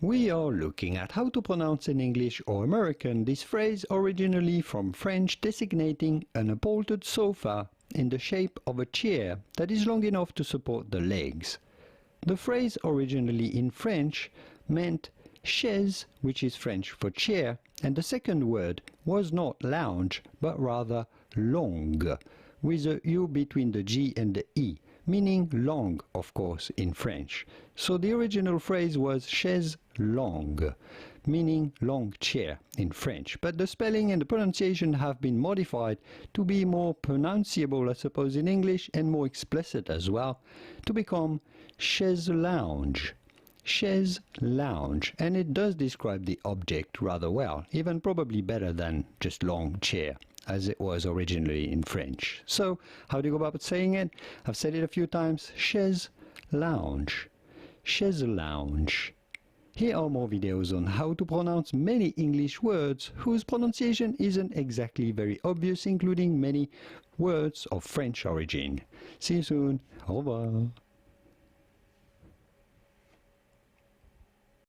We are looking at how to pronounce in English or American this phrase originally from French designating an upholstered sofa in the shape of a chair that is long enough to support the legs. The phrase originally in French meant chaise, which is French for chair, and the second word was not lounge but rather longue, with a U between the G and the E, meaning long, of course, in French. So the original phrase was chaise longue, meaning long chair in French. But the spelling and the pronunciation have been modified to be more pronounceable, I suppose, in English, and more explicit as well, to become chaise lounge. Chaise lounge, and it does describe the object rather well, even probably better than just long chair, as it was originally in French. So, how do you go about saying it? I've said it a few times. Chaise lounge. Chaise lounge. Here are more videos on how to pronounce many English words whose pronunciation isn't exactly very obvious, including many words of French origin. See you soon. Au revoir.